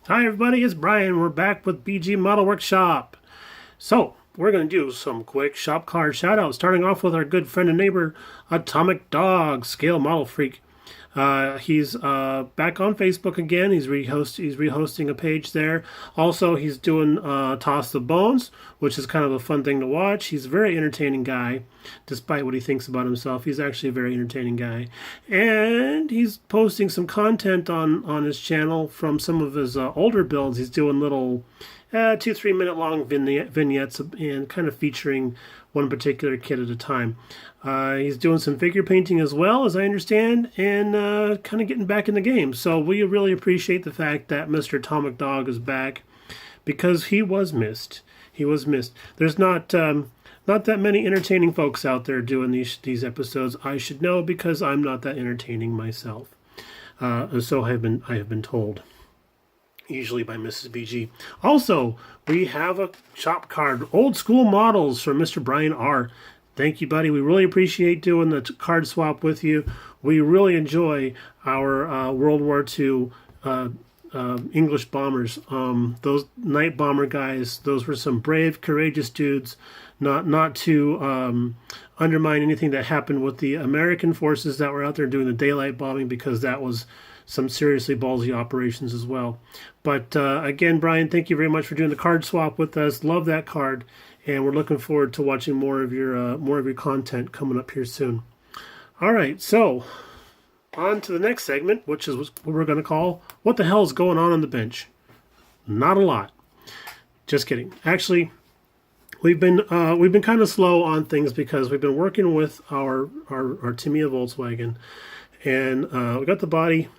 Hi everybody, it's Brian. We're back with BG Model Workshop. So, we're going to do some quick shop card shoutouts, starting off with our good friend and neighbor, Atomic Dog, Scale Model Freak. He's back on Facebook again. He's rehosting a page there. Also, he's doing Toss the Bones, which is kind of a fun thing to watch. He's a very entertaining guy, despite what he thinks about himself. He's actually a very entertaining guy, and he's posting some content on his channel from some of his older builds. He's doing little 2-3 minute long vignettes and kind of featuring one particular kit at a time. He's doing some figure painting as well, as I understand, and kind of getting back in the game. So we really appreciate the fact that Mr. Atomic Dog is back, because he was missed. He was missed. There's not that many entertaining folks out there doing these episodes. I should know, because I'm not that entertaining myself. So I have been told, usually by Mrs. BG. Also, we have a shop card, Old School Models from Mr. Brian R. Thank you, buddy. We really appreciate doing the card swap with you. We really enjoy our World War II English bombers. Those night bomber guys, those were some brave, courageous dudes. Not to undermine anything that happened with the American forces that were out there doing the daylight bombing, because that was some seriously ballsy operations as well. But again, Brian, thank you very much for doing the card swap with us. Love that card, and we're looking forward to watching more of your content coming up here soon. All right, so on to the next segment, which is what we're going to call "What the Hell is Going On the Bench?" Not a lot. Just kidding. Actually, we've been kind of slow on things because we've been working with our Tamiya Volkswagen, and we got the body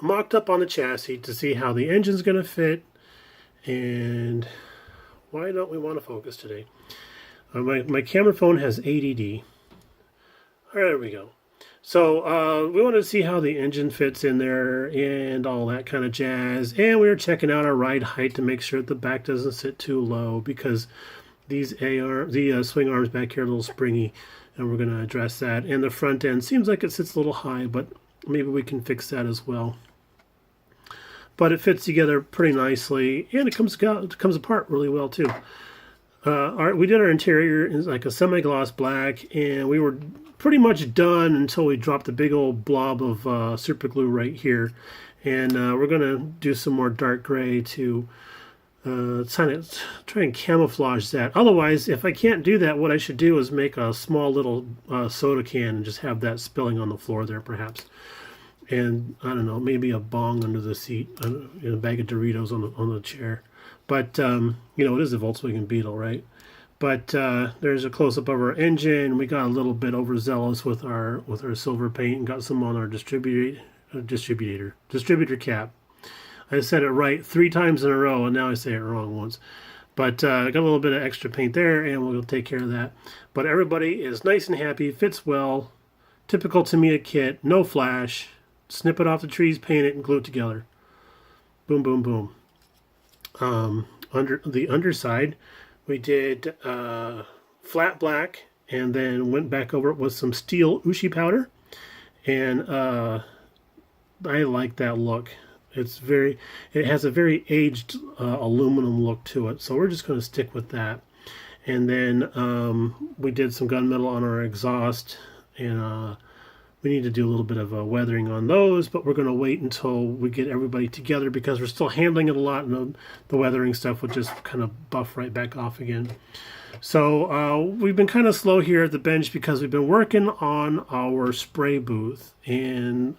mocked up on the chassis to see how the engine's going to fit. And why don't we want to focus today? My camera phone has ADD. All right, there we go. So we wanted to see how the engine fits in there and all that kind of jazz. And we were checking out our ride height to make sure that the back doesn't sit too low, because these swing arms back here are a little springy, and we're going to address that. And the front end seems like it sits a little high, but maybe we can fix that as well. But it fits together pretty nicely, and it comes apart really well too. We did our interior in like a semi-gloss black, and we were pretty much done until we dropped a big old blob of super glue right here. And we're going to do some more dark gray to try and camouflage that. Otherwise, if I can't do that, what I should do is make a small little soda can and just have that spilling on the floor there, perhaps. And I don't know, maybe a bong under the seat, a bag of Doritos on the chair. But it is a Volkswagen Beetle, right? But there's a close-up of our engine. We got a little bit overzealous with our silver paint and got some on our distributor cap. I said it right 3 times in a row, and now I say it wrong once. But got a little bit of extra paint there, and we'll take care of that. But everybody is nice and happy, fits well. Typical Tamiya kit, no flash. Snip it off the trees, paint it, and glue it together. Boom, boom, boom. Under the underside, we did flat black, and then went back over it with some steel ushi powder. And I like that look. It has a very aged aluminum look to it, so we're just going to stick with that. And then we did some gunmetal on our exhaust, and we need to do a little bit of weathering on those, but we're going to wait until we get everybody together, because we're still handling it a lot, and the weathering stuff would just kind of buff right back off again. So we've been kind of slow here at the bench because we've been working on our spray booth, and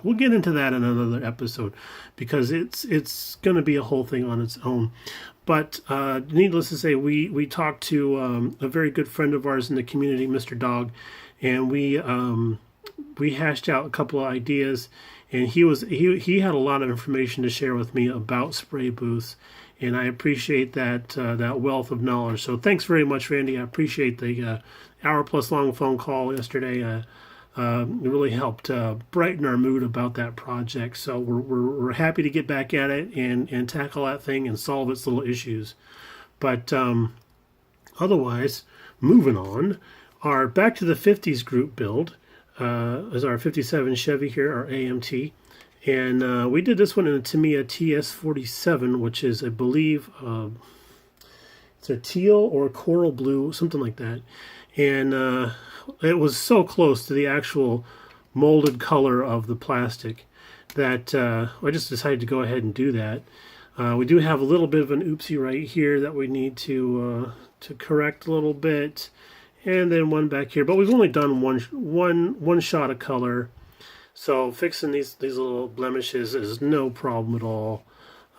we'll get into that in another episode, because it's going to be a whole thing on its own. But needless to say, we talked to a very good friend of ours in the community, Mr. Dog, and we hashed out a couple of ideas, and he had a lot of information to share with me about spray booths, and I appreciate that wealth of knowledge. So thanks very much, Randy. I appreciate the hour-plus long phone call yesterday. It really helped brighten our mood about that project. So we're happy to get back at it and tackle that thing and solve its little issues. But otherwise, moving on, our Back to the 50s group build is our 57 Chevy here, our AMT. And we did this one in a Tamiya TS47, which is, I believe, it's a teal or a coral blue, something like that. And it was so close to the actual molded color of the plastic that I just decided to go ahead and do that. We do have a little bit of an oopsie right here that we need to correct a little bit, and then one back here. But we've only done one shot of color, so fixing these little blemishes is no problem at all.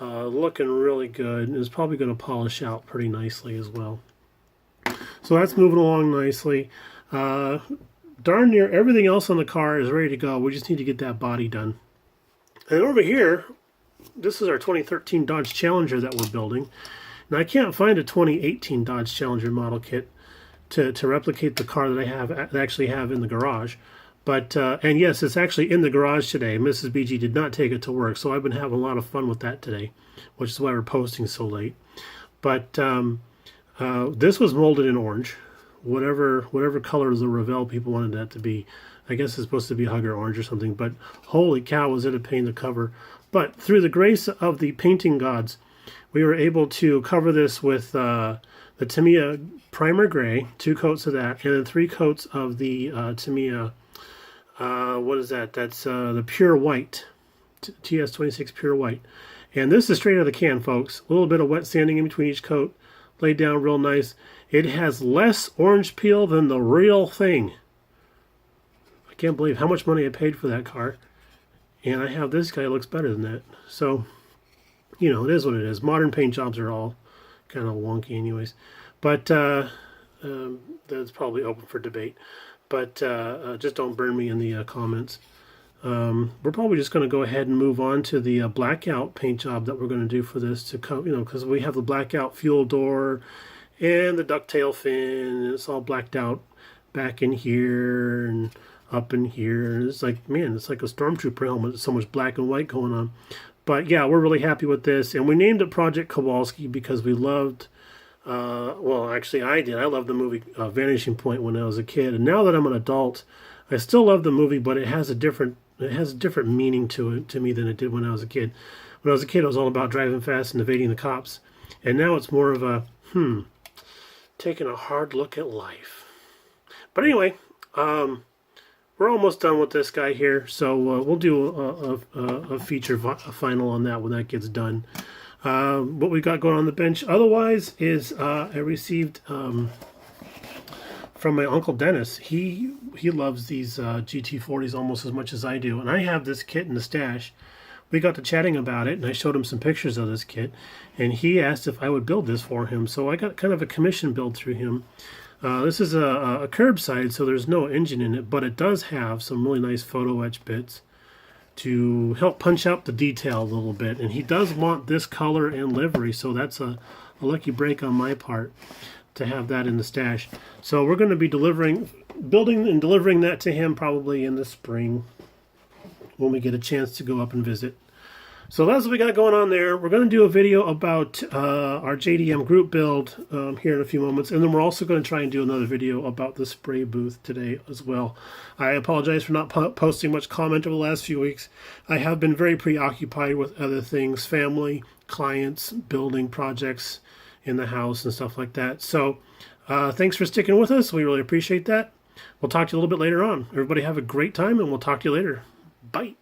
Looking really good, and it's probably going to polish out pretty nicely as well. So that's moving along nicely. Darn near everything else on the car is ready to go. We just need to get that body done. And over here, this is our 2013 Dodge Challenger that we're building. And I can't find a 2018 Dodge Challenger model kit to replicate the car that I actually have in the garage. But, and yes, it's actually in the garage today. Mrs. BG did not take it to work, so I've been having a lot of fun with that today, which is why we're posting so late. But this was molded in orange, whatever color the Revell people wanted that to be. I guess it's supposed to be Hugger orange or something, but holy cow, was it a pain to cover. But through the grace of the painting gods, we were able to cover this with the Tamiya Primer Gray, 2 coats of that, and then 3 coats of the Tamiya, what is that? That's the Pure White, TS26 Pure White. And this is straight out of the can, folks. A little bit of wet sanding in between each coat, laid down real nice. It has less orange peel than the real thing. I can't believe how much money I paid for that car. And I have this guy that looks better than that. So, you know, it is what it is. Modern paint jobs are all kind of wonky anyways. But that's probably open for debate. But just don't burn me in the comments. We're probably just going to go ahead and move on to the blackout paint job that we're going to do for this to coat, you know, because we have the blackout fuel door and the ducktail fin, and it's all blacked out back in here and up in here. It's like, man, it's like a stormtrooper helmet. There's so much black and white going on. But yeah, we're really happy with this, and we named it Project Kowalski because we loved, well, actually I did. I loved the movie Vanishing Point when I was a kid, and now that I'm an adult, I still love the movie, but it has a different meaning to it, to me, than it did when I was a kid. When I was a kid, it was all about driving fast and evading the cops, and now it's more of a taking a hard look at life. But anyway, we're almost done with this guy here, so we'll do a feature final on that when that gets done. What we got going on the bench otherwise is I received from my Uncle Dennis. He loves these GT40s almost as much as I do, and I have this kit in the stash. We got to chatting about it, and I showed him some pictures of this kit, and he asked if I would build this for him, so I got kind of a commission build through him. This is a curbside, so there's no engine in it, but it does have some really nice photo etch bits to help punch out the detail a little bit, and he does want this color and livery, so that's a lucky break on my part to have that in the stash. So we're going to be building and delivering that to him probably in the spring when we get a chance to go up and visit. So that's what we got going on there. We're going to do a video about our JDM group build here in a few moments, and then we're also going to try and do another video about the spray booth today as well. I apologize for not posting much comment over the last few weeks. I have been very preoccupied with other things, family, clients, building projects in the house and stuff like that. So thanks for sticking with us. We really appreciate that. We'll talk to you a little bit later on. Everybody have a great time, and we'll talk to you later. Bye.